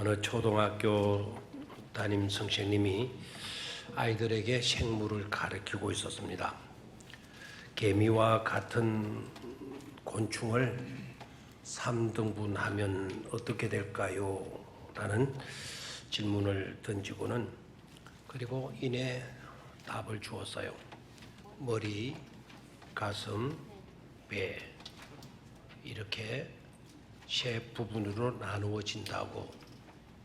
어느 초등학교 담임 선생님이 아이들에게 생물을 가르치고 있었습니다. 개미와 같은 곤충을 3등분하면 어떻게 될까요? 라는 질문을 던지고는 그리고 이내 답을 주었어요. 머리, 가슴, 배 이렇게 세 부분으로 나누어진다고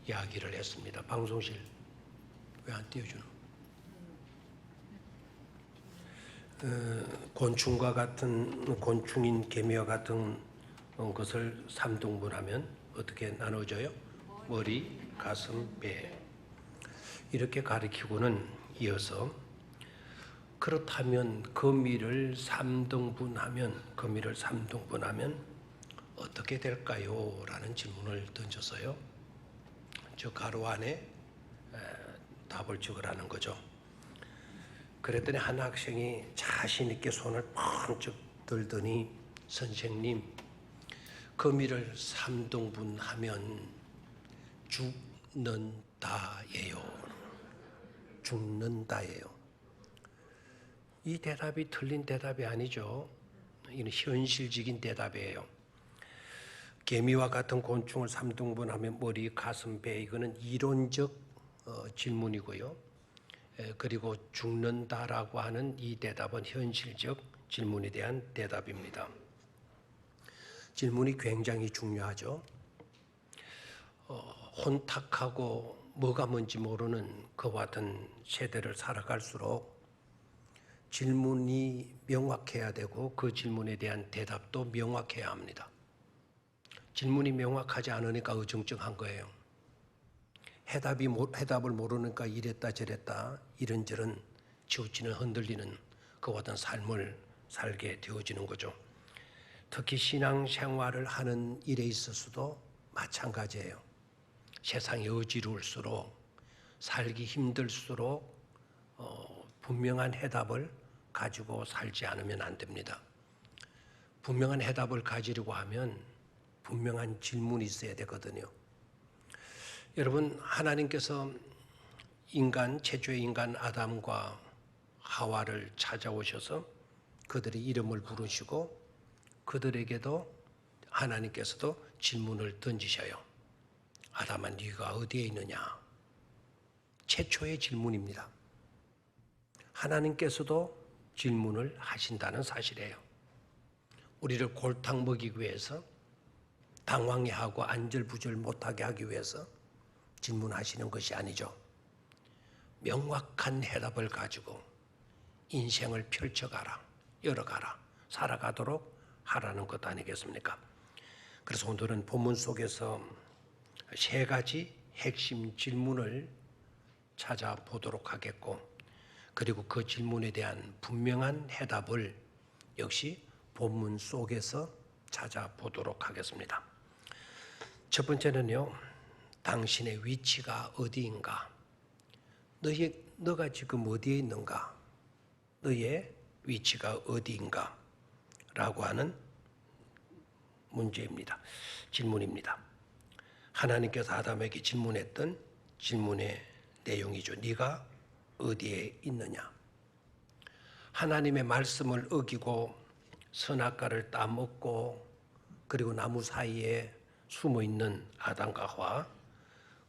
이야기를 했습니다. 방송실 왜 안 띄워주노? 곤충과 같은 곤충인 개미와 같은 것을 3등분하면 어떻게 나눠져요? 머리, 가슴, 배 이렇게 가리키고는 이어서 그렇다면 거미를 3등분하면 어떻게 될까요? 라는 질문을 던졌어요. 저 가로 안에 답을 적으라는 거죠. 그랬더니 한 학생이 자신 있게 손을 펑쩍 들더니 선생님, 거미를 3등분하면 죽는다예요. 죽는다예요. 이 대답이 틀린 대답이 아니죠. 이는 현실적인 대답이에요. 개미와 같은 곤충을 3등분하면 머리, 가슴, 배 이거는 이론적 질문이고요. 그리고 죽는다라고 하는 이 대답은 현실적 질문에 대한 대답입니다. 질문이 굉장히 중요하죠. 혼탁하고 뭐가 뭔지 모르는 그와 같은 세대를 살아갈수록 질문이 명확해야 되고 그 질문에 대한 대답도 명확해야 합니다. 질문이 명확하지 않으니까 어정쩡한 거예요. 해답을 모르니까 이랬다 저랬다 이런저런 치우치는 흔들리는 그와 같은 삶을 살게 되어지는 거죠. 특히 신앙생활을 하는 일에 있어서도 마찬가지예요. 세상이 어지러울수록 살기 힘들수록 분명한 해답을 가지고 살지 않으면 안 됩니다. 분명한 해답을 가지려고 하면 분명한 질문이 있어야 되거든요. 여러분, 하나님께서 최초의 인간 아담과 하와를 찾아오셔서 그들의 이름을 부르시고 그들에게도 하나님께서도 질문을 던지셔요. 아담아, 네가 어디에 있느냐? 최초의 질문입니다. 하나님께서도 질문을 하신다는 사실이에요. 우리를 골탕 먹이기 위해서 당황해하고 안절부절 못하게 하기 위해서 질문하시는 것이 아니죠. 명확한 해답을 가지고 인생을 펼쳐가라, 열어가라, 살아가도록 하라는 것 아니겠습니까? 그래서 오늘은 본문 속에서 세 가지 핵심 질문을 찾아보도록 하겠고, 그리고 그 질문에 대한 분명한 해답을 역시 본문 속에서 찾아보도록 하겠습니다. 첫 번째는요, 당신의 위치가 어디인가? 너가 지금 어디에 있는가? 너의 위치가 어디인가? 라고 하는 문제입니다. 질문입니다. 하나님께서 아담에게 질문했던 질문의 내용이죠. 네가 어디에 있느냐? 하나님의 말씀을 어기고 선악과를 따먹고 그리고 나무 사이에 숨어있는 아담과 하와,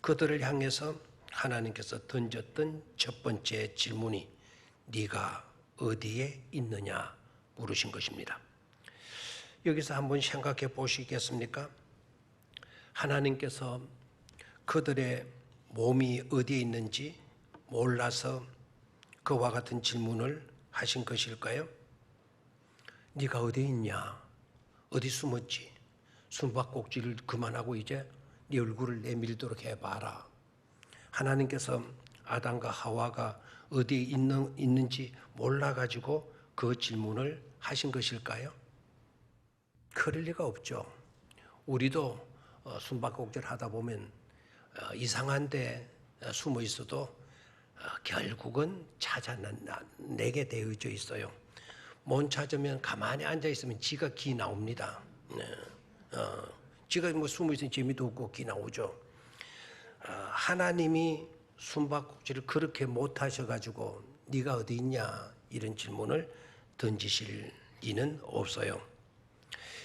그들을 향해서 하나님께서 던졌던 첫 번째 질문이 네가 어디에 있느냐 물으신 것입니다. 여기서 한번 생각해 보시겠습니까? 하나님께서 그들의 몸이 어디에 있는지 몰라서 그와 같은 질문을 하신 것일까요? 네가 어디에 있냐? 어디 숨었지? 숨바꼭질을 그만하고 이제 네 얼굴을 내밀도록 해봐라. 하나님께서 아담과 하와가 어디에 있는지 몰라가지고 그 질문을 하신 것일까요? 그럴 리가 없죠. 우리도 숨바꼭질 하다 보면 이상한 데 숨어 있어도 결국은 찾아내게 되어져 있어요. 못 찾으면 가만히 앉아 있으면 지가 기 나옵니다. 지가 뭐 숨어 있으면 재미도 없고 기 나오죠. 하나님이 숨바꼭질을 그렇게 못하셔가지고 네가 어디 있냐 이런 질문을 던지실 리는 없어요.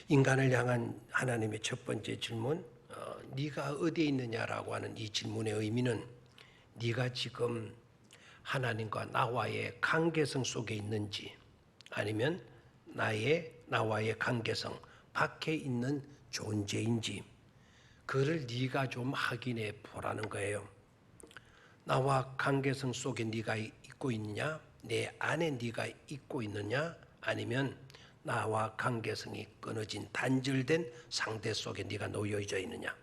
인간을 향한 하나님의 첫 번째 질문, 네가 어디에 있느냐라고 하는 이 질문의 의미는 네가 지금 하나님과 나와의 관계성 속에 있는지 아니면 나와의 관계성 밖에 있는 존재인지 그를 네가 좀 확인해 보라는 거예요. 나와 관계성 속에 네가 있고 있느냐, 내 안에 네가 있고 있느냐, 아니면 나와 관계성이 끊어진 단절된 상태 속에 네가 놓여져 있느냐.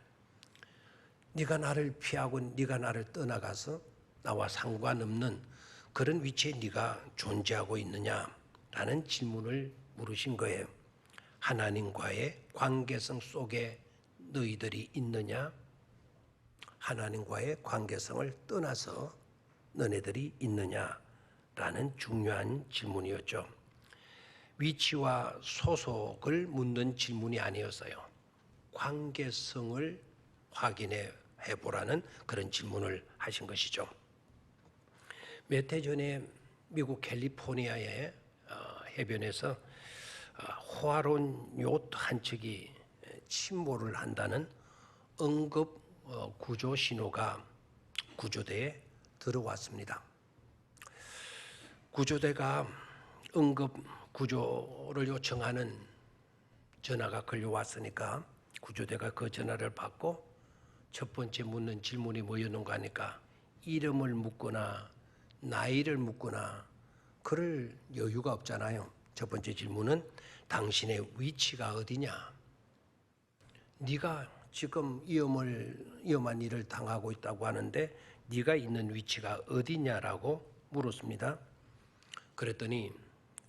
네가 나를 피하고 네가 나를 떠나가서 나와 상관없는 그런 위치에 네가 존재하고 있느냐라는 질문을 물으신 거예요. 하나님과의 관계성 속에 너희들이 있느냐? 하나님과의 관계성을 떠나서 너네들이 있느냐라는 중요한 질문이었죠. 위치와 소속을 묻는 질문이 아니었어요. 관계성을 확인해 보라는 그런 질문을 하신 것이죠. 몇 해 전에 미국 캘리포니아의 해변에서 호화로운 요트 한 척이 침몰을 한다는 응급 구조 신호가 구조대에 들어왔습니다. 구조대가 응급 구조를 요청하는 전화가 걸려왔으니까 구조대가 그 전화를 받고 첫 번째 묻는 질문이 뭐였는가 하니까 이름을 묻거나 나이를 묻거나 그럴 여유가 없잖아요. 첫 번째 질문은 당신의 위치가 어디냐? 네가 지금 위험한 일을 당하고 있다고 하는데 네가 있는 위치가 어디냐라고 물었습니다. 그랬더니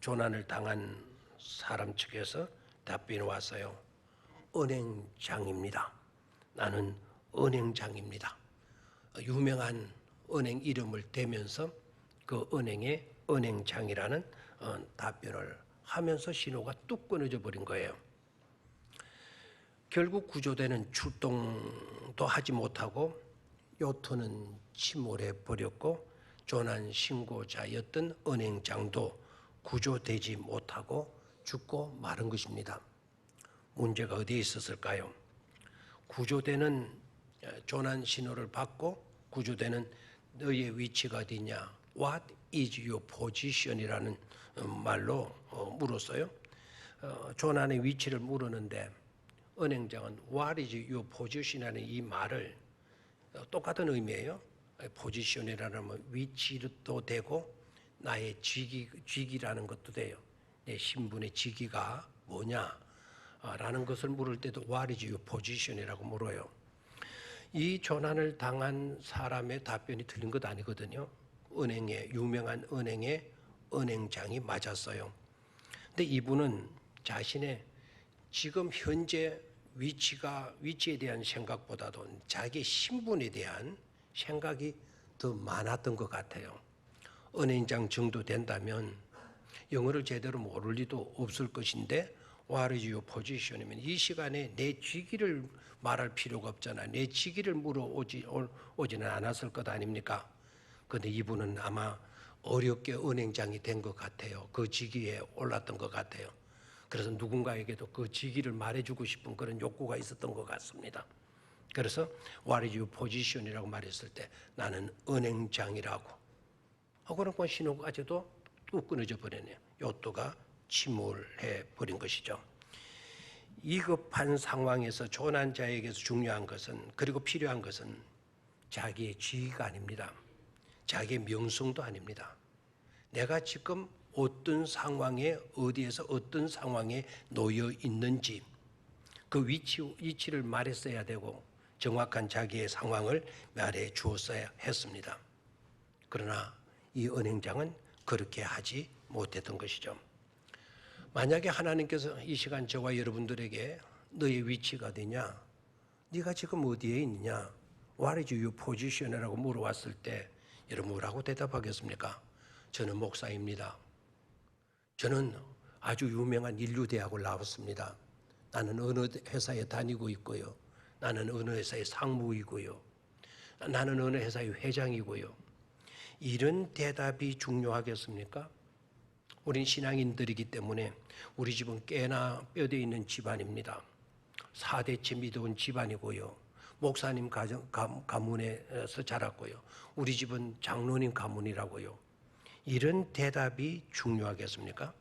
조난을 당한 사람 측에서 답변이 왔어요. 은행장입니다. 나는 은행장입니다. 유명한 은행 이름을 대면서 그 은행의 은행장이라는 답변을 하면서 신호가 뚝 끊어져 버린 거예요. 결국 구조대는 출동도 하지 못하고 요트는 침몰해 버렸고 조난 신고자였던 은행장도 구조되지 못하고 죽고 마른 것입니다. 문제가 어디에 있었을까요? 구조대는 조난 신호를 받고 구조대는 너의 위치가 어디냐? What is your position이라는 말로 물었어요. 조난의 위치를 물었는데 은행장은 What is your position이라는 이 말을 똑같은 의미예요. 포지션이라는 위치도 되고 나의 직위라는 것도 돼요. 내 신분의 직위가 뭐냐라는 것을 물을 때도 What is your position이라고 물어요. 이 조난을 당한 사람의 답변이 틀린 것 아니거든요. 유명한 은행의 은행장이 맞았어요. 근데 이분은 자신의 지금 현재 위치에 대한 생각보다도 자기 신분에 대한 생각이 더 많았던 것 같아요. 은행장 정도 된다면 영어를 제대로 모를 리도 없을 것인데 What is your position이면 이 시간에 내 직위를 말할 필요가 없잖아. 내 직위를 물어오지는 않았을 것 아닙니까? 그런데 이분은 아마 어렵게 은행장이 된 것 같아요. 그 직위에 올랐던 것 같아요. 그래서 누군가에게도 그 직위를 말해주고 싶은 그런 욕구가 있었던 것 같습니다. 그래서 What is your position이라고 말했을 때 나는 은행장이라고 그런 신호까지도 뚝 끊어져 버리네요. 요트가 침몰해 버린 것이죠. 위급한 상황에서 조난자에게서 중요한 것은 그리고 필요한 것은 자기의 지위가 아닙니다. 자기의 명성도 아닙니다. 내가 지금 어떤 상황에 어디에서 어떤 상황에 놓여 있는지 그 위치를 말했어야 되고 정확한 자기의 상황을 말해 주었어야 했습니다. 그러나 이 은행장은 그렇게 하지 못했던 것이죠. 만약에 하나님께서 이 시간 저와 여러분들에게 너의 위치가 어디냐? 네가 지금 어디에 있느냐? What is your position이라고 물어왔을 때 여러분 뭐라고 대답하겠습니까? 저는 목사입니다. 저는 아주 유명한 인류대학을 나왔습니다. 나는 어느 회사에 다니고 있고요. 나는 어느 회사의 상무이고요. 나는 어느 회사의 회장이고요. 이런 대답이 중요하겠습니까? 우린 신앙인들이기 때문에 우리 집은 꽤나 뼈대 있는 집안입니다. 4대째 믿어온 집안이고요. 목사님 가문에서 자랐고요. 우리 집은 장로님 가문이라고요. 이런 대답이 중요하겠습니까?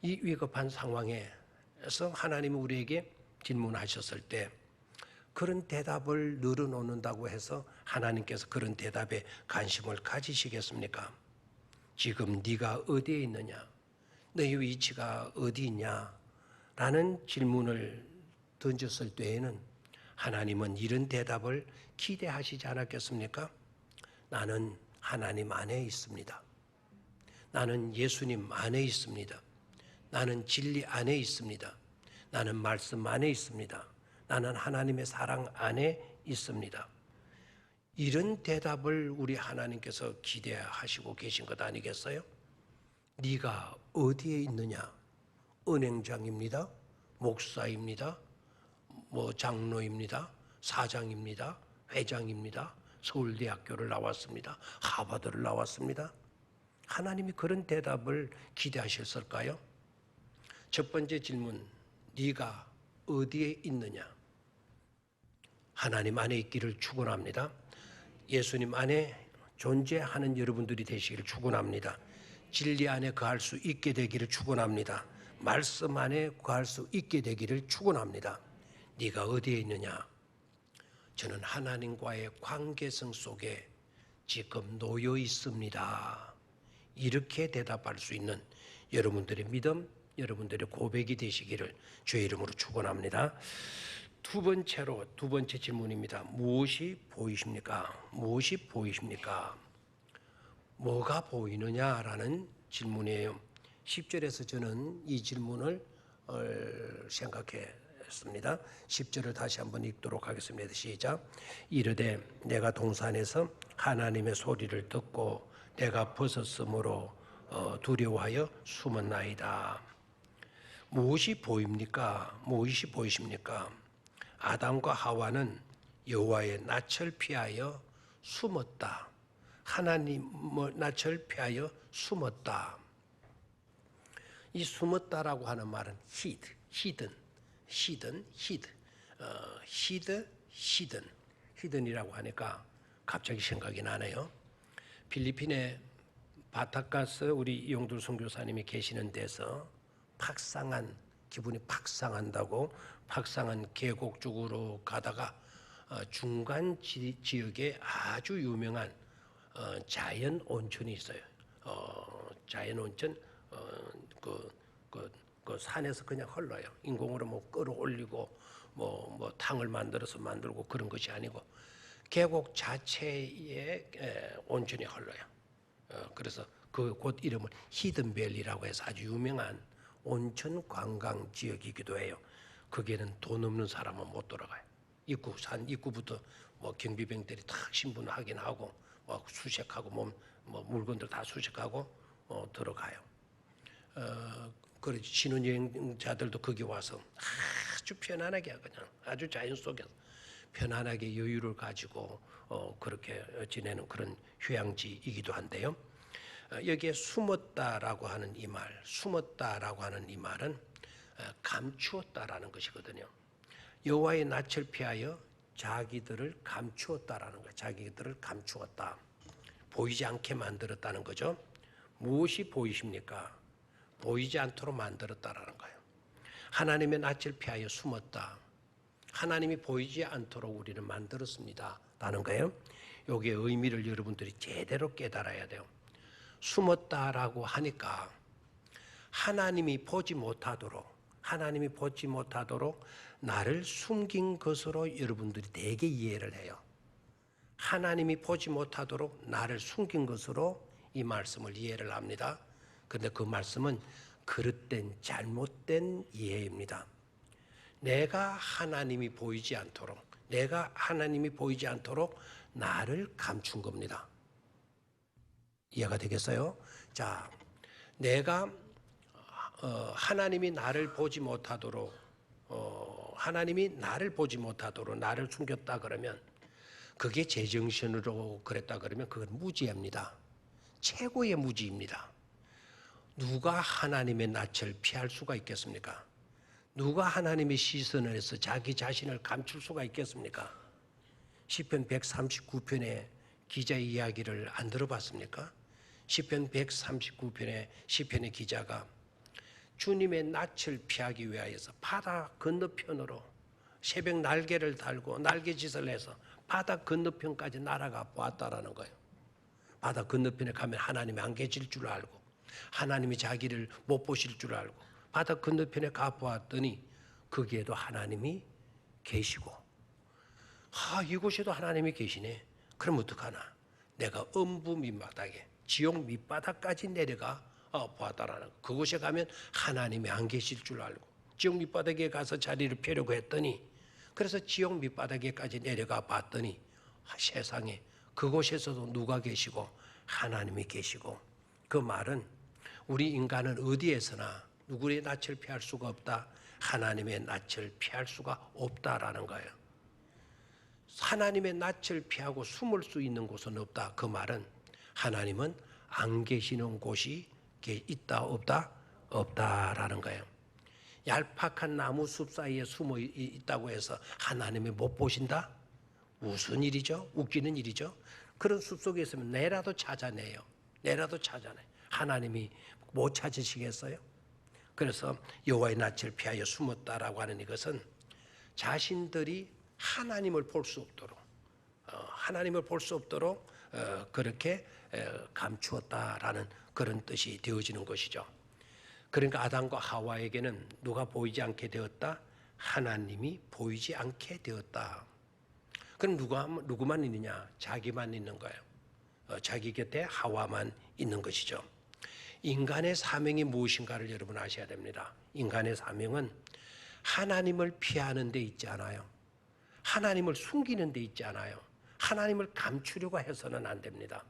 이 위급한 상황에서 하나님이 우리에게 질문하셨을 때 그런 대답을 늘어놓는다고 해서 하나님께서 그런 대답에 관심을 가지시겠습니까? 지금 네가 어디에 있느냐? 너의 위치가 어디 있냐? 라는 질문을 던졌을 때에는 하나님은 이런 대답을 기대하시지 않았겠습니까? 나는 하나님 안에 있습니다. 나는 예수님 안에 있습니다. 나는 진리 안에 있습니다. 나는 말씀 안에 있습니다. 나는 하나님의 사랑 안에 있습니다. 이런 대답을 우리 하나님께서 기대하시고 계신 것 아니겠어요? 네가 어디에 있느냐? 은행장입니다. 목사입니다. 장로입니다. 사장입니다. 회장입니다. 서울대학교를 나왔습니다. 하버드를 나왔습니다. 하나님이 그런 대답을 기대하셨을까요? 첫 번째 질문, 네가 어디에 있느냐? 하나님 안에 있기를 축원합니다. 예수님 안에 존재하는 여러분들이 되시기를 축원합니다. 진리 안에 거할 수 있게 되기를 축원합니다. 말씀 안에 거할 수 있게 되기를 축원합니다. 네가 어디에 있느냐? 저는 하나님과의 관계성 속에 지금 놓여 있습니다. 이렇게 대답할 수 있는 여러분들의 믿음, 여러분들의 고백이 되시기를 주의 이름으로 축원합니다. 두 번째 질문입니다. 무엇이 보이십니까? 무엇이 보이십니까? 뭐가 보이느냐라는 질문이에요. 10절에서 저는 이 질문을 생각했습니다. 10절을 다시 한번 읽도록 하겠습니다. 시작. 이르되 내가 동산에서 하나님의 소리를 듣고 내가 벗었으므로 두려워하여 숨었나이다. 무엇이 보입니까? 무엇이 보이십니까? 아담과 하와는 여호와의 낯을 피하여 숨었다. 하나님의 낯을 피하여 숨었다. 이 숨었다라고 하는 말은 히든이라고 하니까 갑자기 생각이 나네요. 필리핀에 바타카스 우리 이용돌 선교사님이 계시는 데서 기분이 팍상한다고 팍상한 계곡 쪽으로 가다가 중간 지역에 아주 유명한 자연 온천이 있어요. 자연 온천 그 산에서 그냥 흘러요. 인공으로 끌어올리고 탕을 만들고 그런 것이 아니고 계곡 자체에 온천이 흘러요. 그래서 그 곳 이름을 히든밸리라고 해서 아주 유명한 온천 관광 지역이기도 해요. 거기에는 돈 없는 사람은 못 들어가요. 산 입구부터 경비병들이 탁 신분 확인하고 수색하고 물건들 다 수색하고 들어가요. 그래서 신혼여행자들도 거기 와서 아주 편안하게 그냥 아주 자연 속에서 편안하게 여유를 가지고 그렇게 지내는 그런 휴양지이기도 한데요. 여기에 숨었다라고 하는 이 말은 감추었다라는 것이거든요. 여호와의 낯을 피하여 자기들을 감추었다라는 거예요. 자기들을 감추었다. 보이지 않게 만들었다는 거죠. 무엇이 보이십니까? 보이지 않도록 만들었다라는 거예요. 하나님의 낯을 피하여 숨었다. 하나님이 보이지 않도록 우리를 만들었습니다. 라는 거예요. 여기에 의미를 여러분들이 제대로 깨달아야 돼요. 숨었다라고 하니까 하나님이 보지 못하도록 나를 숨긴 것으로 여러분들이 대개 이해를 해요. 하나님이 보지 못하도록 나를 숨긴 것으로 이 말씀을 이해를 합니다. 그런데 그 말씀은 그릇된 잘못된 이해입니다. 내가 하나님이 보이지 않도록 나를 감춘 겁니다. 이해가 되겠어요? 자, 내가 하나님이 나를 보지 못하도록 나를 숨겼다 그러면 그게 제정신으로 그랬다 그러면 그건 무지입니다. 최고의 무지입니다. 누가 하나님의 낯을 피할 수가 있겠습니까? 누가 하나님의 시선에서 자기 자신을 감출 수가 있겠습니까? 시편 139편의 기자의 이야기를 안 들어봤습니까? 시편 139편의 시편의 기자가 주님의 낯을 피하기 위하여서 바다 건너편으로 새벽 날개를 달고 날개짓을 해서 바다 건너편까지 날아가 보았다라는 거예요. 바다 건너편에 가면 하나님이 안 계실 줄 알고 하나님이 자기를 못 보실 줄 알고 바다 건너편에 가 보았더니 거기에도 하나님이 계시고 이곳에도 하나님이 계시네. 그럼 어떡하나? 내가 음부 밑바닥에 지옥 밑바닥까지 내려가 보았다라는 거. 그곳에 가면 하나님이 안 계실 줄 알고 지옥 밑바닥에 가서 자리를 펴려고 했더니 그래서 지옥 밑바닥에까지 내려가 봤더니 세상에 그곳에서도 누가 계시고 하나님이 계시고 그 말은 우리 인간은 어디에서나 누구의 낯을 피할 수가 없다. 하나님의 낯을 피할 수가 없다라는 거예요. 하나님의 낯을 피하고 숨을 수 있는 곳은 없다. 그 말은 하나님은 안 계시는 곳이 있다 없다? 없다라는 거예요. 얄팍한 나무 숲 사이에 숨어 있다고 해서 하나님이 못 보신다? 무슨 일이죠? 웃기는 일이죠. 그런 숲 속에 있으면 내라도 찾아내요. 내라도 찾아내. 하나님이 못 찾으시겠어요? 그래서 여호와의 낯을 피하여 숨었다라고 하는 이것은 자신들이 하나님을 볼 수 없도록 하나님을 볼 수 없도록 그렇게 감추었다라는 그런 뜻이 되어지는 것이죠. 그러니까 아담과 하와에게는 누가 보이지 않게 되었다? 하나님이 보이지 않게 되었다. 그럼 누구만 있느냐? 자기만 있는 거예요. 자기 곁에 하와만 있는 것이죠. 인간의 사명이 무엇인가를 여러분 아셔야 됩니다. 인간의 사명은 하나님을 피하는 데 있지 않아요. 하나님을 숨기는 데 있지 않아요. 하나님을 감추려고 해서는 안 됩니다.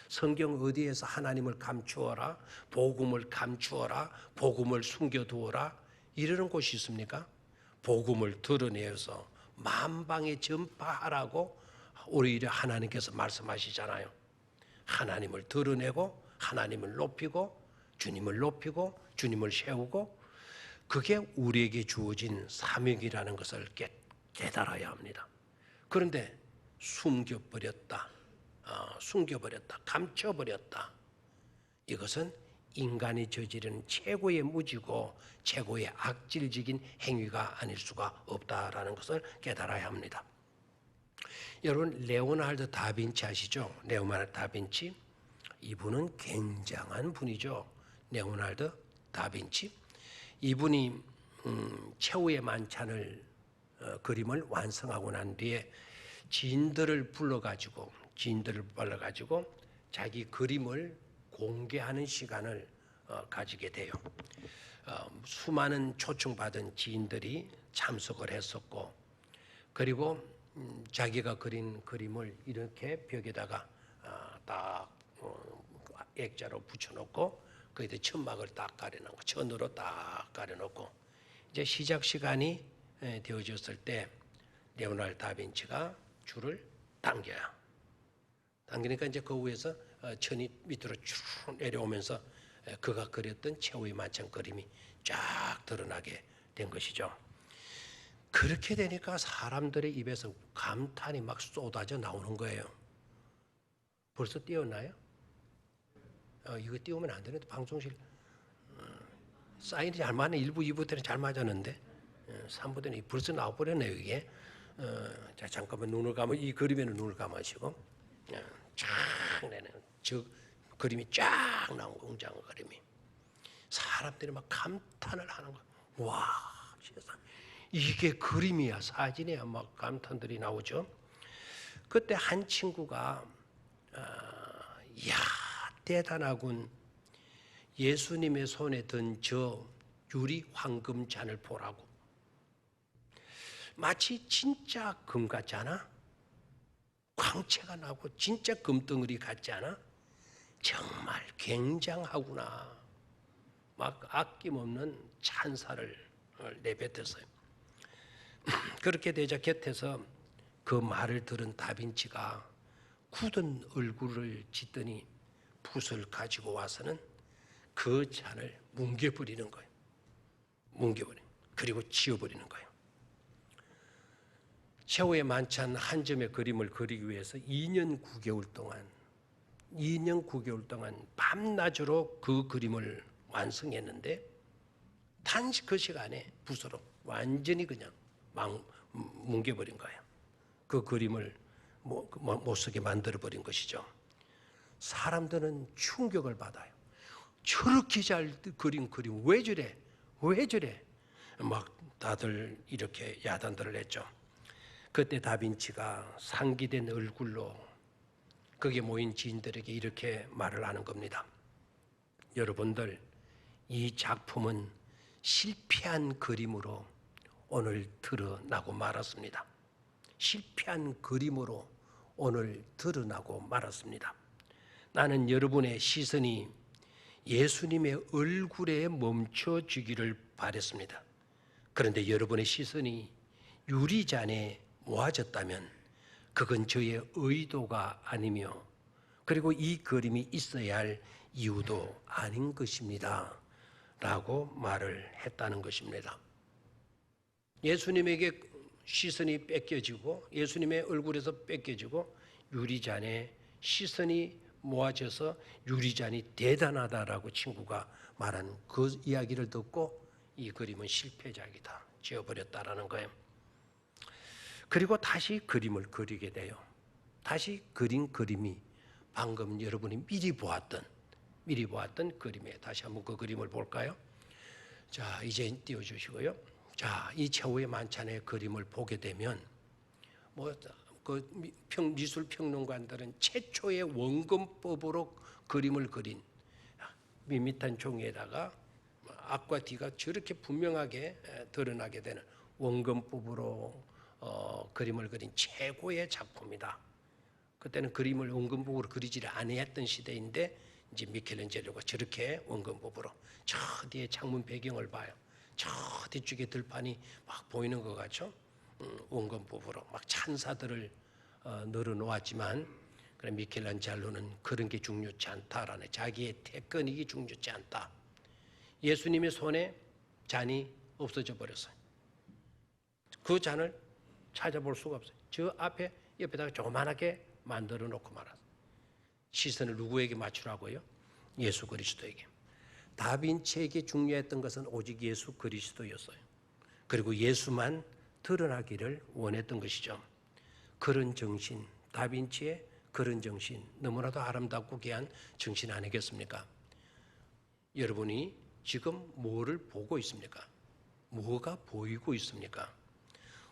성경 어디에서 하나님을 감추어라, 복음을 감추어라, 복음을 숨겨두어라 이러는 곳이 있습니까? 복음을 드러내어서 만방에 전파하라고 오히려 하나님께서 말씀하시잖아요. 하나님을 드러내고 하나님을 높이고 주님을 세우고 그게 우리에게 주어진 사명이라는 것을 깨달아야 합니다. 그런데 숨겨버렸다, 감춰버렸다. 이것은 인간이 저지른 최고의 무지고 최고의 악질적인 행위가 아닐 수가 없다라는 것을 깨달아야 합니다. 여러분 레오나르도 다빈치 아시죠? 레오나르도 다빈치 이분은 굉장한 분이죠. 레오나르도 다빈치 이분이 최후의 만찬을 그림을 완성하고 난 뒤에 지인들을 불러가지고 자기 그림을 공개하는 시간을 가지게 돼요. 수많은 초청받은 지인들이 참석을 했었고 그리고 자기가 그린 그림을 이렇게 벽에다가 딱 액자로 붙여놓고 거기다 천막을 딱 가려놓고 천으로 딱 가려놓고 이제 시작 시간이 되어졌을 때 레오나르도 다빈치가 줄을 당기니까 이제 그 위에서 천이 밑으로 쭉 내려오면서 그가 그렸던 최후의 만찬 그림이 쫙 드러나게 된 것이죠. 그렇게 되니까 사람들의 입에서 감탄이 막 쏟아져 나오는 거예요. 벌써 띄웠나요? 이거 띄우면 안 되는데 방송실 사인이 잘 맞네. 1부, 2부 때는 잘 맞았는데 3부 때는 벌써 나와버렸네요 이게. 자 잠깐만 눈을 감아 이 그림에는 눈을 감으시고 쫙 내는 저 그림이 쫙 나온 웅장 그림이 사람들이 막 감탄을 하는 거야. 와 세상 이게 그림이야 사진이야 막 감탄들이 나오죠. 그때 한 친구가 이야 대단하군. 예수님의 손에 든 저 유리 황금 잔을 보라고. 마치 진짜 금 같지 않아? 광채가 나고 진짜 금덩어리 같지 않아? 정말 굉장하구나. 막 아낌없는 찬사를 내뱉었어요. 그렇게 되자 곁에서 그 말을 들은 다빈치가 굳은 얼굴을 짓더니 붓을 가지고 와서는 그 잔을 뭉개버리는 거예요. 그리고 지워버리는 거예요. 최후의 만찬 한 점의 그림을 그리기 위해서 2년 9개월 동안 밤낮으로 그 그림을 완성했는데 단지 그 시간에 붓으로 완전히 그냥 뭉개버린 거예요. 그 그림을 못 쓰게 만들어버린 것이죠. 사람들은 충격을 받아요. 저렇게 잘 그린 그림 왜 저래? 막 다들 이렇게 야단들을 했죠. 그때 다빈치가 상기된 얼굴로 거기에 모인 지인들에게 이렇게 말을 하는 겁니다. 여러분들, 이 작품은 실패한 그림으로 오늘 드러나고 말았습니다. 실패한 그림으로 오늘 드러나고 말았습니다. 나는 여러분의 시선이 예수님의 얼굴에 멈춰지기를 바랬습니다. 그런데 여러분의 시선이 유리잔에 모아졌다면 그건 저의 의도가 아니며 그리고 이 그림이 있어야 할 이유도 아닌 것입니다. 라고 말을 했다는 것입니다. 예수님에게 시선이 뺏겨지고 예수님의 얼굴에서 뺏겨지고 유리잔에 시선이 모아져서 유리잔이 대단하다라고 친구가 말한 그 이야기를 듣고 이 그림은 실패작이다, 지워버렸다라는 거예요. 그리고 다시 그림을 그리게 돼요. 다시 그린 그림이 방금 여러분이 미리 보았던 그림에 다시 한번 그 그림을 볼까요? 자, 이제 띄워주시고요. 자, 이 최후의 만찬의 그림을 보게 되면 미술 평론가들은 최초의 원근법으로 그림을 그린 밋밋한 종이에다가 앞과 뒤가 저렇게 분명하게 드러나게 되는 원근법으로 그림을 그린 최고의 작품이다. 그때는 그림을 원근법으로 그리지를 아니했던 시대인데 이제 미켈란젤로가 저렇게 원근법으로 저 뒤에 창문 배경을 봐요. 저 뒤쪽에 들판이 막 보이는 것 같죠? 원근법으로 막 찬사들을 늘어놓았지만 그래 미켈란젤로는 그런 게 중요치 않다라는 자기의 태권이 중요치 않다. 예수님의 손에 잔이 없어져 버렸어요. 그 잔을 찾아볼 수가 없어요. 저 앞에 옆에다가 조그만하게 만들어 놓고 말았어요. 시선을 누구에게 맞추라고요? 예수 그리스도에게. 다빈치에게 중요했던 것은 오직 예수 그리스도였어요. 그리고 예수만 드러나기를 원했던 것이죠. 그런 정신, 다빈치의 그런 정신, 너무나도 아름답고 귀한 정신 아니겠습니까? 여러분이 지금 뭐를 보고 있습니까? 뭐가 보이고 있습니까?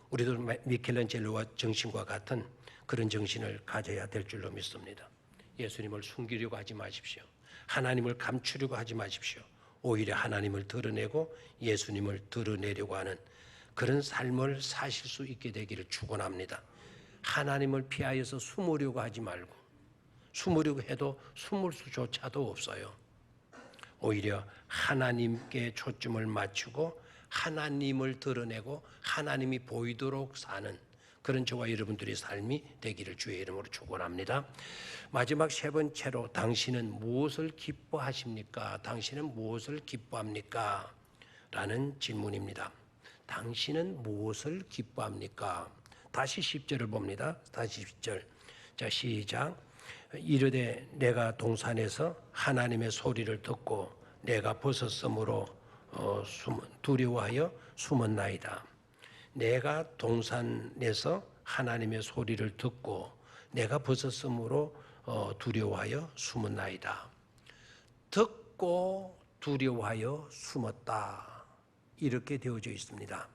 우리도 미켈란젤로와 정신과 같은 그런 정신을 가져야 될 줄로 믿습니다. 예수님을 숨기려고 하지 마십시오. 하나님을 감추려고 하지 마십시오. 오히려 하나님을 드러내고 예수님을 드러내려고 하는 그런 삶을 사실 수 있게 되기를 축원합니다. 하나님을 피하여서 숨으려고 하지 말고 숨으려고 해도 숨을 수조차도 없어요. 오히려 하나님께 초점을 맞추고 하나님을 드러내고 하나님이 보이도록 사는 그런 저와 여러분들의 삶이 되기를 주의 이름으로 축원합니다. 마지막 세 번째로 당신은 무엇을 기뻐하십니까? 당신은 무엇을 기뻐합니까? 라는 질문입니다. 당신은 무엇을 기뻐합니까? 다시 10절을 봅니다. 다시 10절. 자, 시작. 이르되 내가 동산에서 하나님의 소리를 듣고 내가 벗었으므로 두려워하여 숨었나이다. 내가 동산에서 하나님의 소리를 듣고 내가 벗었으므로 두려워하여 숨었나이다. 듣고 두려워하여 숨었다. 이렇게 되어져 있습니다.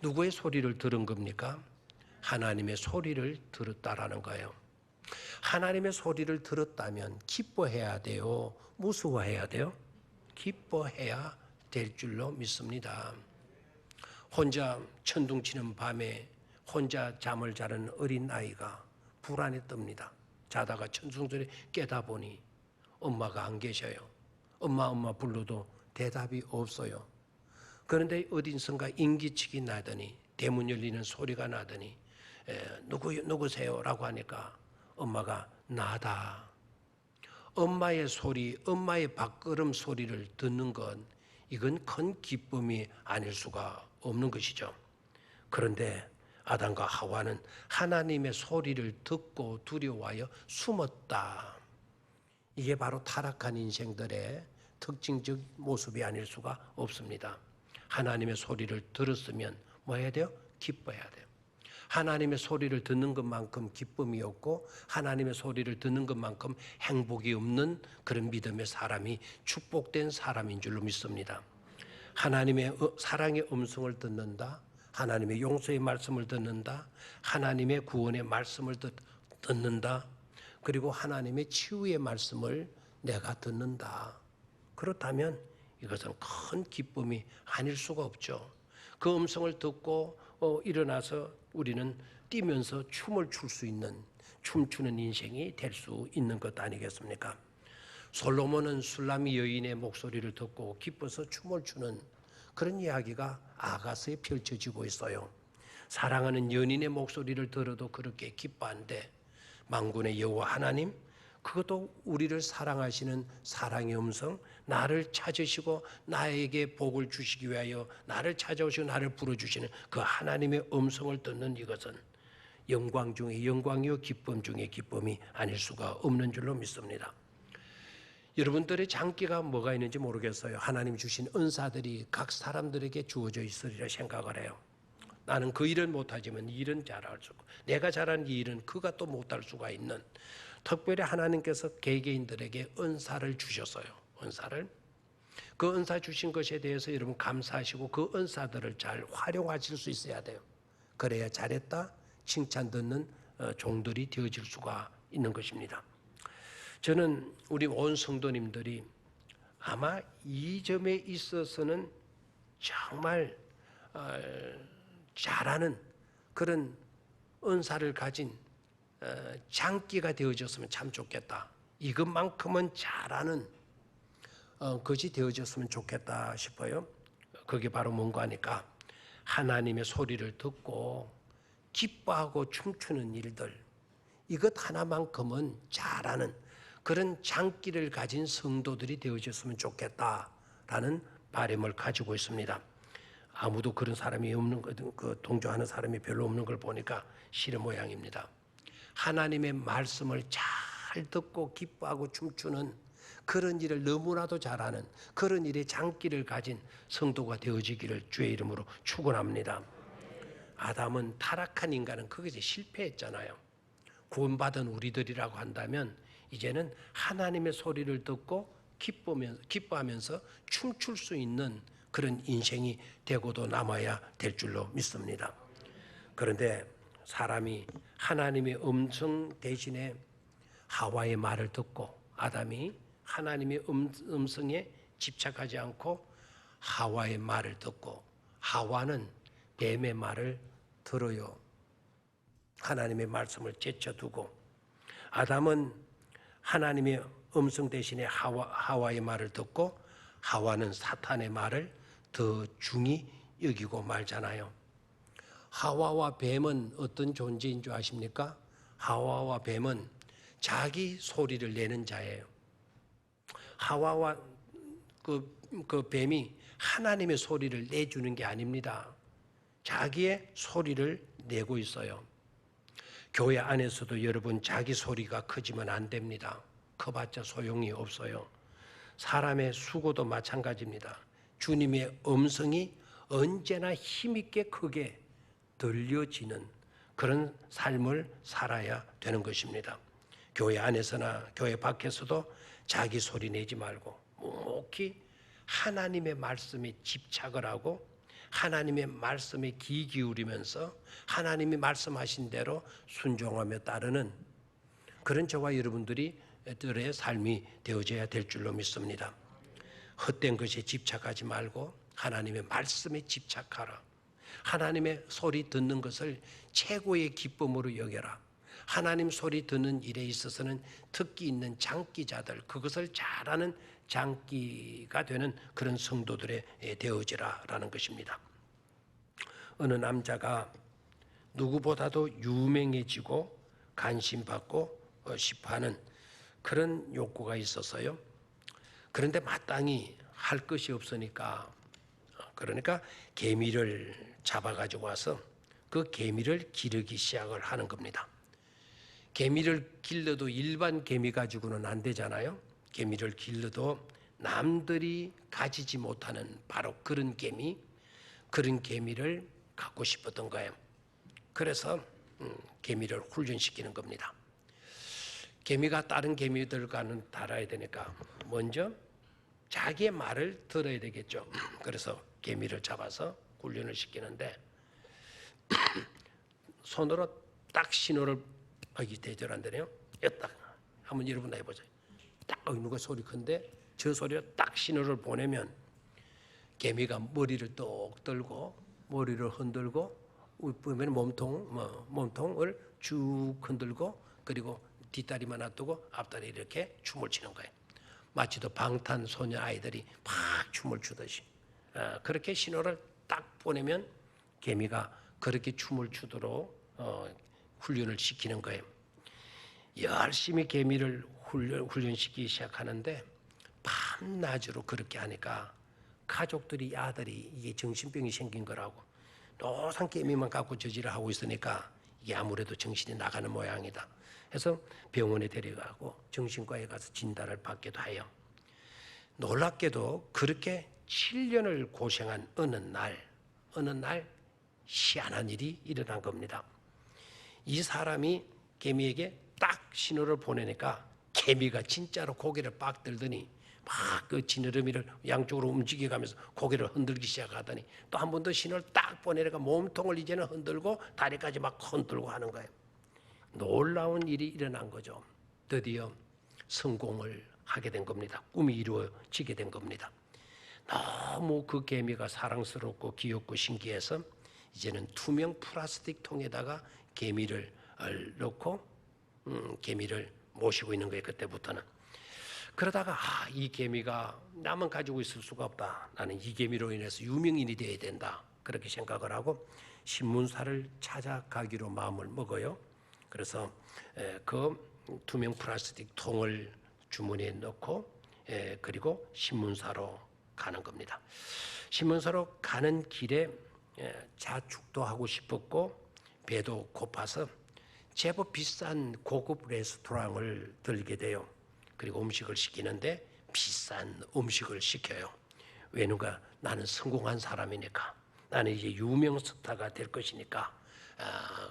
누구의 소리를 들은 겁니까? 하나님의 소리를 들었다라는 거예요. 하나님의 소리를 들었다면 기뻐해야 돼요? 무서워해야 돼요? 기뻐해야 될 줄로 믿습니다. 혼자 천둥치는 밤에 혼자 잠을 자는 어린 아이가 불안에 뜹니다. 자다가 천둥소리 깨다 보니 엄마가 안 계셔요. 엄마 불러도 대답이 없어요. 그런데 어딘선가 인기치기 나더니 대문 열리는 소리가 나더니 누구세요라고 하니까 엄마가 나다. 엄마의 소리, 엄마의 밥그릇 소리를 듣는 건 이건 큰 기쁨이 아닐 수가 없는 것이죠. 그런데 아담과 하와는 하나님의 소리를 듣고 두려워하여 숨었다. 이게 바로 타락한 인생들의 특징적 모습이 아닐 수가 없습니다. 하나님의 소리를 들었으면 뭐 해야 돼요? 기뻐해야 돼요. 하나님의 소리를 듣는 것만큼 기쁨이 없고 하나님의 소리를 듣는 것만큼 행복이 없는 그런 믿음의 사람이 축복된 사람인 줄로 믿습니다. 하나님의 사랑의 음성을 듣는다. 하나님의 용서의 말씀을 듣는다. 하나님의 구원의 말씀을 듣는다. 그리고 하나님의 치유의 말씀을 내가 듣는다. 그렇다면 이것은 큰 기쁨이 아닐 수가 없죠. 그 음성을 듣고 일어나서 우리는 뛰면서 춤을 출 수 있는, 춤추는 인생이 될 수 있는 것 아니겠습니까? 솔로몬은 술람이 여인의 목소리를 듣고 기뻐서 춤을 추는 그런 이야기가 아가서에 펼쳐지고 있어요. 사랑하는 연인의 목소리를 들어도 그렇게 기뻐한데 만군의 여호와 하나님, 그것도 우리를 사랑하시는 사랑의 음성, 나를 찾으시고 나에게 복을 주시기 위하여 나를 찾아오시고 나를 불러주시는 그 하나님의 음성을 듣는 이것은 영광 중에 영광이요 기쁨 중에 기쁨이 아닐 수가 없는 줄로 믿습니다. 여러분들의 장기가 뭐가 있는지 모르겠어요. 하나님 주신 은사들이 각 사람들에게 주어져 있으리라 생각을 해요. 나는 그 일은 못하지만 이 일은 잘할 수 있고 내가 잘하는 이 일은 그가 또 못할 수가 있는, 특별히 하나님께서 개개인들에게 은사를 주셨어요. 은사를. 그 은사 주신 것에 대해서 여러분 감사하시고 그 은사들을 잘 활용하실 수 있어야 돼요. 그래야 잘했다 칭찬 듣는 종들이 되어질 수가 있는 것입니다. 저는 우리 온 성도님들이 아마 이 점에 있어서는 정말 잘하는 그런 은사를 가진 장기가 되어졌으면 참 좋겠다. 이것만큼은 잘하는 것이 되어졌으면 좋겠다 싶어요. 그게 바로 뭔가 하니까 하나님의 소리를 듣고 기뻐하고 춤추는 일들, 이것 하나만큼은 잘하는 그런 장기를 가진 성도들이 되어졌으면 좋겠다라는 바람을 가지고 있습니다. 아무도 그런 사람이 없는 그 동조하는 사람이 별로 없는 걸 보니까 싫은 모양입니다. 하나님의 말씀을 잘 듣고 기뻐하고 춤추는 그런 일을 너무나도 잘하는 그런 일에 장기를 가진 성도가 되어지기를 주의 이름으로 축원합니다. 아담은 타락한 인간은 거기서 실패했잖아요. 구원받은 우리들이라고 한다면 이제는 하나님의 소리를 듣고 기뻐하면서 춤출 수 있는 그런 인생이 되고도 남아야 될 줄로 믿습니다. 그런데 사람이 하나님의 음성 대신에 하와의 말을 듣고 아담이 하나님의 음성에 집착하지 않고 하와의 말을 듣고 하와는 뱀의 말을 들어요. 하나님의 말씀을 제쳐두고 아담은 하나님의 음성 대신에 하와의 말을 듣고 하와는 사탄의 말을 더 중히 여기고 말잖아요. 하와와 뱀은 어떤 존재인 줄 아십니까? 하와와 뱀은 자기 소리를 내는 자예요. 하와와 그 뱀이 하나님의 소리를 내주는 게 아닙니다. 자기의 소리를 내고 있어요. 교회 안에서도 여러분 자기 소리가 크지면 안 됩니다. 커봤자 소용이 없어요. 사람의 수고도 마찬가지입니다. 주님의 음성이 언제나 힘있게 크게 들려지는 그런 삶을 살아야 되는 것입니다. 교회 안에서나 교회 밖에서도 자기 소리 내지 말고 묵묵히 하나님의 말씀에 집착을 하고 하나님의 말씀에 귀 기울이면서 하나님이 말씀하신 대로 순종하며 따르는 그런 저와 여러분들의 삶이 되어져야 될 줄로 믿습니다. 헛된 것에 집착하지 말고 하나님의 말씀에 집착하라. 하나님의 소리 듣는 것을 최고의 기쁨으로 여겨라. 하나님 소리 듣는 일에 있어서는 특기 있는 장기자들, 그것을 잘하는 장기가 되는 그런 성도들의 되어지라라는 것입니다. 어느 남자가 누구보다도 유명해지고 관심받고 싶어하는 그런 욕구가 있어서요. 그런데 마땅히 할 것이 없으니까, 그러니까 개미를 잡아가지고 와서 그 개미를 기르기 시작을 하는 겁니다. 개미를 길러도 일반 개미 가지고는 안 되잖아요. 개미를 길러도 남들이 가지지 못하는 바로 그런 개미를 갖고 싶었던 거예요. 그래서 개미를 훈련시키는 겁니다. 개미가 다른 개미들과는 달라야 되니까 먼저 자기의 말을 들어야 되겠죠. 그래서 개미를 잡아서 훈련을 시키는데 손으로 딱 신호를 대절한다네요. 딱 한번 여러분 해보세요. 딱 누가 소리 큰데 저 소리로 딱 신호를 보내면 개미가 머리를 똑 들고 머리를 흔들고 보면 몸통을 쭉 흔들고 그리고 뒷다리만 놔두고 앞다리 이렇게 춤을 추는 거예요. 마치도 방탄소년 아이들이 막 춤을 추듯이 그렇게 신호를 딱 보내면 개미가 그렇게 춤을 추도록 훈련을 시키는 거예요. 열심히 개미를 훈련시키기 시작하는데 밤낮으로 그렇게 하니까 가족들이 아들이 이게 정신병이 생긴 거라고 노상 개미만 갖고 저지를 하고 있으니까 이게 아무래도 정신이 나가는 모양이다. 해서 병원에 데려가고 정신과에 가서 진단을 받기도 해요. 놀랍게도 그렇게 7년을 고생한 어느 날 희한한 일이 일어난 겁니다. 이 사람이 개미에게 딱 신호를 보내니까 개미가 진짜로 고개를 빡 들더니 막 그 지느러미를 양쪽으로 움직여가면서 고개를 흔들기 시작하더니 또 한 번 더 신호를 딱 보내니까 몸통을 이제는 흔들고 다리까지 막 흔들고 하는 거예요. 놀라운 일이 일어난 거죠. 드디어 성공을 하게 된 겁니다. 꿈이 이루어지게 된 겁니다. 너무 그 개미가 사랑스럽고 귀엽고 신기해서 이제는 투명 플라스틱 통에다가 개미를 넣고 개미를 모시고 있는 거예요. 그때부터는. 그러다가 이 개미가 나만 가지고 있을 수가 없다. 나는 이 개미로 인해서 유명인이 되어야 된다. 그렇게 생각을 하고 신문사를 찾아가기로 마음을 먹어요. 그래서 그 투명 플라스틱 통을 주머니에 넣고 그리고 신문사로 가는 겁니다. 신문사로 가는 길에 자축도 하고 싶었고 배도 고파서 제법 비싼 고급 레스토랑을 들게 돼요. 그리고 음식을 시키는데 비싼 음식을 시켜요. 왜냐면 나는 성공한 사람이니까, 나는 이제 유명 스타가 될 것이니까,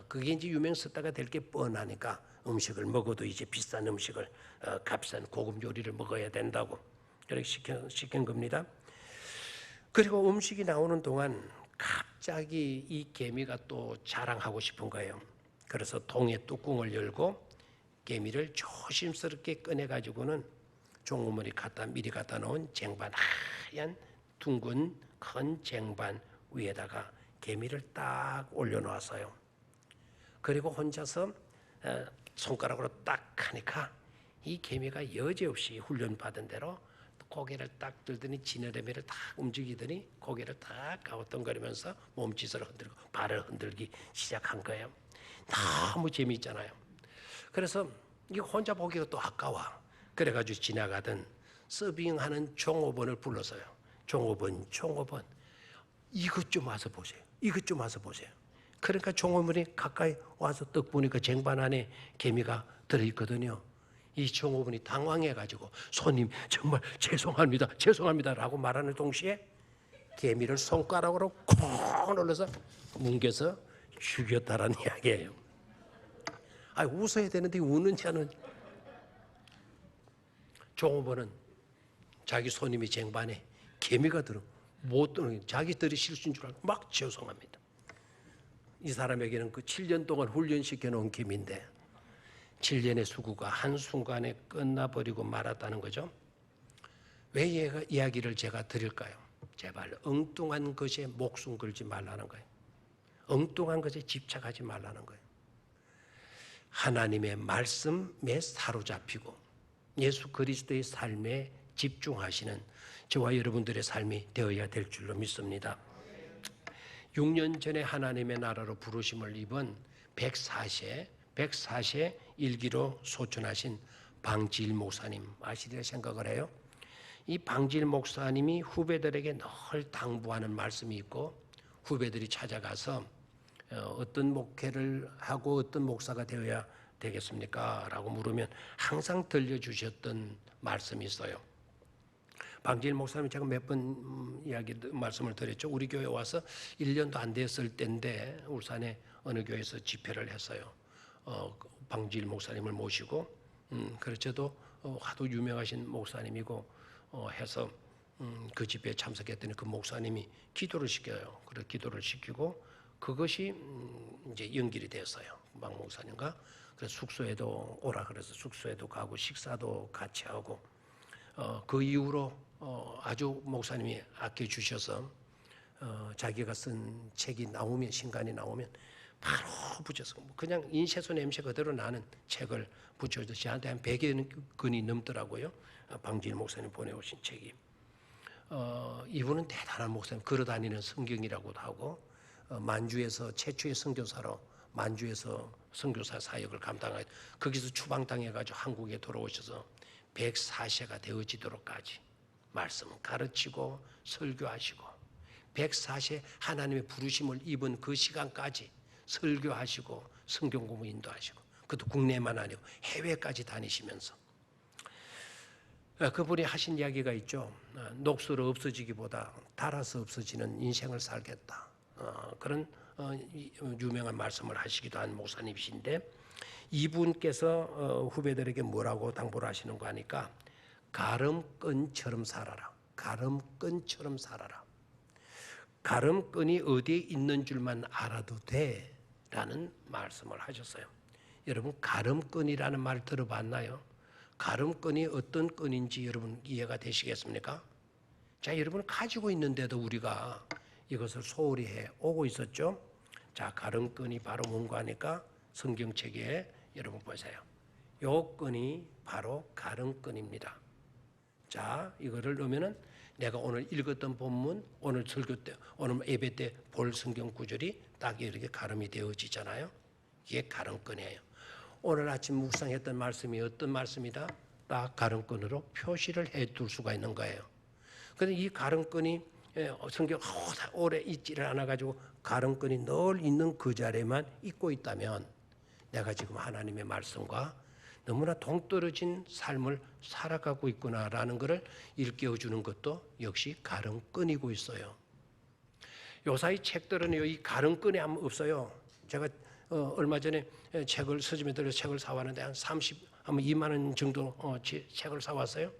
그게 이제 유명 스타가 될 게 뻔하니까 음식을 먹어도 이제 비싼 음식을 값싼 고급 요리를 먹어야 된다고 그렇게 시킨 겁니다. 그리고 음식이 나오는 동안 갑자기 이 개미가 또 자랑하고 싶은 거예요. 그래서 통의 뚜껑을 열고 개미를 조심스럽게 꺼내가지고는 종업원이 미리 갖다 놓은 쟁반, 하얀 둥근 큰 쟁반 위에다가 개미를 딱 올려놓았어요. 그리고 혼자서 손가락으로 딱 하니까 이 개미가 여지없이 훈련받은 대로 고개를 딱 들더니 지느러미를 딱 움직이더니 고개를 딱 가우뚱거리면서 몸짓을 흔들고 발을 흔들기 시작한 거예요. 너무 재미있잖아요. 그래서 이거 혼자 보기가 또 아까워. 그래가지고 지나가던 서빙하는 종업원을 불러서요. 종업원, 이것 좀 와서 보세요. 이것 좀 와서 보세요. 그러니까 종업원이 가까이 와서 떡 보니까 쟁반 안에 개미가 들어있거든요. 이 종업원이 당황해가지고 손님 정말 죄송합니다 라고 말하는 동시에 개미를 손가락으로 콕 눌러서 뭉개서 죽였다라는 이야기예요. 웃어야 되는데 우는지 안 우는지. 종업원은 자기 손님이 쟁반에 개미가 들어 못 들어 자기들이 실수인 줄 알고 막 죄송합니다. 이 사람에게는 그 7년 동안 훈련시켜 놓은 개미인데 7년의 수고가 한순간에 끝나버리고 말았다는 거죠. 왜 이야기를 제가 드릴까요? 제발 엉뚱한 것에 목숨 걸지 말라는 거예요. 엉뚱한 것에 집착하지 말라는 거예요. 하나님의 말씀에 사로잡히고 예수 그리스도의 삶에 집중하시는 저와 여러분들의 삶이 되어야 될 줄로 믿습니다. 6년 전에 하나님의 나라로 부르심을 입은 104세 일기로 소천하신 방지일 목사님 아시리라 생각을 해요. 이 방지일 목사님이 후배들에게 늘 당부하는 말씀이 있고, 후배들이 찾아가서 어떤 목회를 하고 어떤 목사가 되어야 되겠습니까? 라고 물으면 항상 들려주셨던 말씀이 있어요. 방지일 목사님 제가 몇 번 말씀을 드렸죠. 우리 교회 와서 1년도 안 됐을 때인데 울산에 어느 교회에서 집회를 했어요. 방지일 목사님을 모시고, 그렇죠. 하도 유명하신 목사님이고 해서 그 집회에 참석했더니 그 목사님이 기도를 시켜요. 그래 기도를 시키고 그것이 이제 연결이 됐어요. 방 목사님과. 그래서 숙소에도 오라 그래서 숙소에도 가고 식사도 같이 하고, 그 이후로 아주 목사님이 아껴주셔서 자기가 쓴 책이 나오면, 신간이 나오면 바로 붙여서 그냥 인쇄소 냄새 그대로 나는 책을 붙여서 저한테 한 100여 권이 넘더라고요. 방지일 목사님 보내오신 책이. 이분은 대단한 목사님, 걸어다니는 성경이라고도 하고, 만주에서 최초의 선교사로 만주에서 선교사 사역을 감당하고 거기서 추방당해가지고 한국에 돌아오셔서 104세가 되어지도록까지 말씀 가르치고 설교하시고, 104세 하나님의 부르심을 입은 그 시간까지 설교하시고 성경 공부 인도하시고, 그것도 국내만 아니고 해외까지 다니시면서 그분이 하신 이야기가 있죠. 녹슬어 없어지기보다 달아서 없어지는 인생을 살겠다. 그런 유명한 말씀을 하시기도 한 목사님이신데, 이분께서 후배들에게 뭐라고 당부를 하시는 거 하니까 가름끈처럼 살아라. 가름끈처럼 살아라. 가름끈이 어디에 있는 줄만 알아도 돼 라는 말씀을 하셨어요. 여러분, 가름끈이라는 말 들어봤나요? 가름끈이 어떤 끈인지 여러분 이해가 되시겠습니까? 자, 여러분 가지고 있는데도 우리가 이것을 소홀히 해 오고 있었죠. 자, 가름끈이 바로 뭔가 하니까 성경책에 여러분 보세요. 요 끈이 바로 가름끈입니다. 자, 이거를 넣으면은 내가 오늘 읽었던 본문, 오늘 설교 때, 오늘 예배 때 볼 성경 구절이 딱 이렇게 가름이 되어지잖아요. 이게 가름끈이에요. 오늘 아침 묵상했던 말씀이 어떤 말씀이다? 딱 가름끈으로 표시를 해둘 수가 있는 거예요. 그런데 이 가름끈이 성경 오래 있지를 않아가지고 가름끈이 늘 있는 그 자리에만 있고 있다면 내가 지금 하나님의 말씀과 너무나 동떨어진 삶을 살아가고 있구나라는 것을 일깨워주는 것도 역시 가름끈이고 있어요. 요사이 책들은 이 가름끈이 아무 없어요. 제가 얼마 전에 책을 서점에 들려 책을 사왔는데 한 2만 원 정도 책을 사왔어요.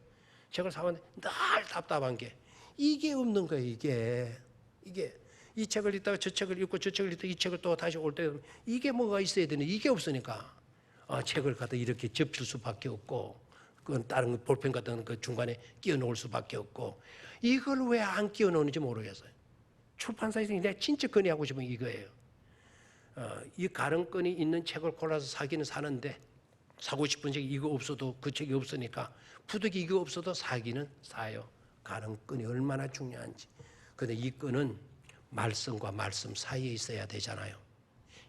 책을 사왔는데 늘 답답한 게 이게 없는 거예요. 이게 이 책을 읽다가 저 책을 읽고 저 책을 읽다가 이 책을 또 다시 올 때 이게 뭐가 있어야 되는, 이게 없으니까 책을 갖다 이렇게 접힐 수밖에 없고, 그건 다른 볼펜 같은 그 중간에 끼워 놓을 수밖에 없고, 이걸 왜 안 끼워 놓는지 모르겠어요. 출판사에서 내가 진짜 건의하고 싶은 이거예요. 이 가름끈이 있는 책을 골라서 사기는 사는데, 사고 싶은 책이 이거 없어도 그 책이 없으니까 부득이 이거 없어도 사기는 사요. 가름끈이 얼마나 중요한지. 그런데 이 끈은 말씀과 말씀 사이에 있어야 되잖아요.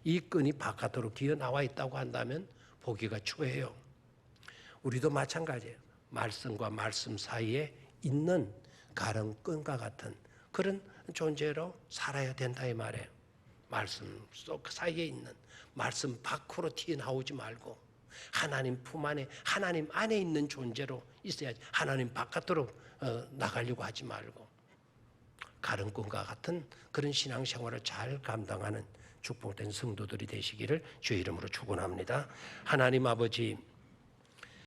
이 끈이 바깥으로 기어 나와 있다고 한다면 보기가 추해요. 우리도 마찬가지예요. 말씀과 말씀 사이에 있는 가름끈과 같은 그런 존재로 살아야 된다 이 말이에요. 말씀 속 사이에 있는, 말씀 밖으로 튀어나오지 말고 하나님 품 안에, 하나님 안에 있는 존재로 있어야지, 하나님 바깥으로 나가려고 하지 말고 가름끈과 같은 그런 신앙생활을 잘 감당하는 축복된 성도들이 되시기를 주의 이름으로 축원합니다. 하나님 아버지,